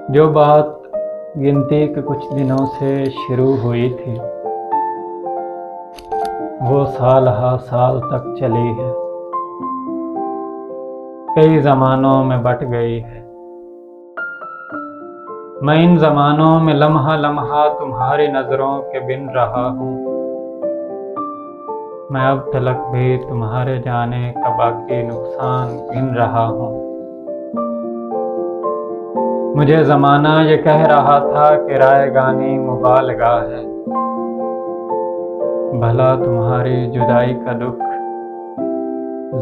जो बात गिनती के कुछ दिनों से शुरू हुई थी, वो साल हा साल तक चली है, कई ज़मानों में बट गई है। मैं इन ज़मानों में लम्हा लम्हा तुम्हारी नज़रों के बिन रहा हूँ। मैं अब तलक भी तुम्हारे जाने का बाकी नुकसान गिन रहा हूँ। मुझे ज़माना ये कह रहा था कि रायगानी मुबालगा है, भला तुम्हारी जुदाई का दुख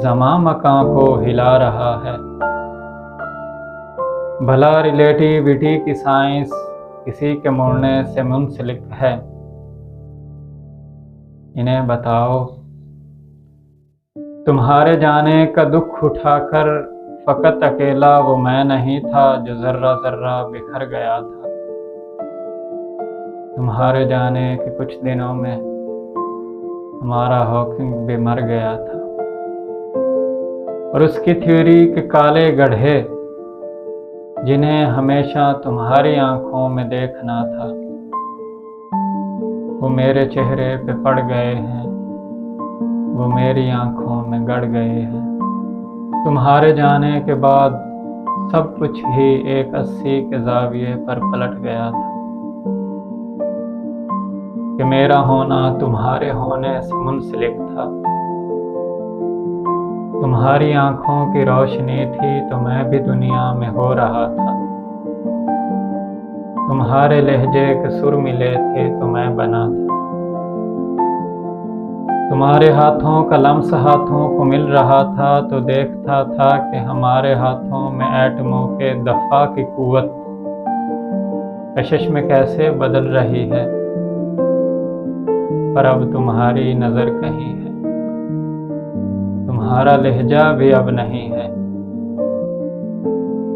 ज़मां मकां को हिला रहा है। भला रिलेटिविटी की साइंस किसी के मुड़ने से मुंसलिक है। इन्हें बताओ, तुम्हारे जाने का दुख उठाकर फ़कत अकेला वो मैं नहीं था जो ज़र्रा ज़र्रा बिखर गया था। तुम्हारे जाने के कुछ दिनों में हमारा हॉकिंग भी मर गया था, और उसकी थ्योरी के काले गड्ढे जिन्हें हमेशा तुम्हारी आंखों में देखना था, वो मेरे चेहरे पे पड़ गए हैं, वो मेरी आंखों में गड़ गए हैं। तुम्हारे जाने के बाद सब कुछ ही एक 80 के ज़ाविये पर पलट गया था कि मेरा होना तुम्हारे होने से मुंसलिक था। तुम्हारी आंखों की रोशनी थी तो मैं भी दुनिया में हो रहा था। तुम्हारे लहजे के सुर मिले थे तो मैं बना था। तुम्हारे हाथों का लम्स हाथों को मिल रहा था तो देखता था कि हमारे हाथों में एटमों के दफ़ा की कुव्वत कशिश में कैसे बदल रही है। पर अब तुम्हारी नज़र कहीं है, तुम्हारा लहजा भी अब नहीं है।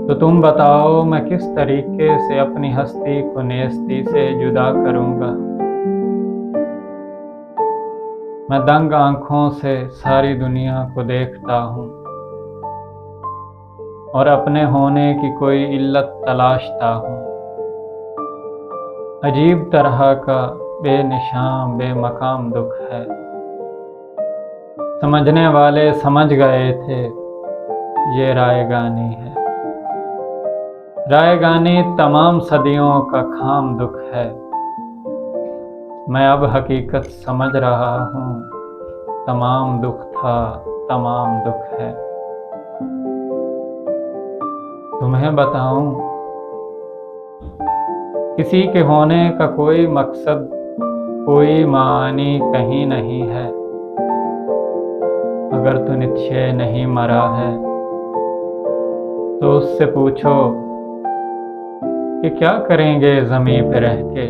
तो तुम बताओ, मैं किस तरीके से अपनी हस्ती को नेस्ती से जुदा करूँगा। मैं दंग आँखों से सारी दुनिया को देखता हूँ और अपने होने की कोई इल्लत तलाशता हूँ। अजीब तरह का बेनिशान बेमकाम दुख है। समझने वाले समझ गए थे, ये रायगानी है। रायगानी तमाम सदियों का खाम दुख है। मैं अब हकीकत समझ रहा हूँ, तमाम दुख था, तमाम दुख है। तुम्हें बताऊं, किसी के होने का कोई मकसद कोई मानी कहीं नहीं है। अगर तू निश्चय नहीं मरा है तो उससे पूछो कि क्या करेंगे ज़मीं पे रह के।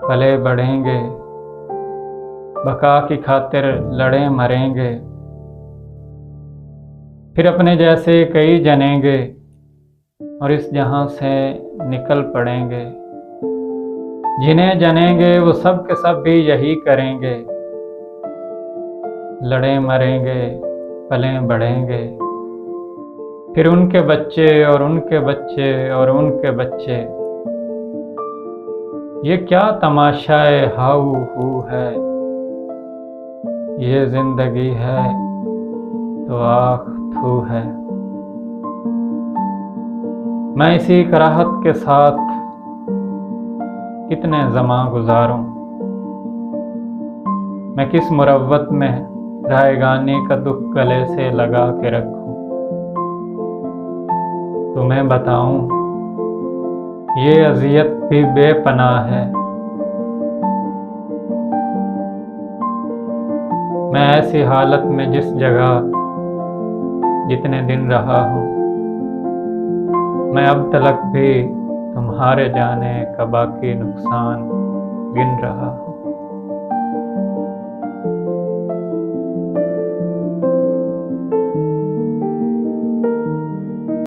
पले बढ़ेंगे, बका की खातिर लड़े मरेंगे, फिर अपने जैसे कई जनेंगे और इस जहां से निकल पड़ेंगे। जिन्हें जनेंगे वो सब के सब भी यही करेंगे, लड़े मरेंगे, पले बढ़ेंगे, फिर उनके बच्चे और उनके बच्चे और उनके बच्चे। ये क्या तमाशाए हाउ हू है। ये जिंदगी है तो आख थू है। मैं इसी कराहत के साथ कितने ज़मां गुजारूं। मैं किस मुरव्वत में रायगानी का दुख गले से लगा के रखूं। तुम्हें बताऊं, ये अज़ियत भी बेपनाह है। मैं ऐसी हालत में जिस जगह जितने दिन रहा हूँ, मैं अब तलक भी तुम्हारे जाने का बाकी नुकसान गिन रहा हूँ।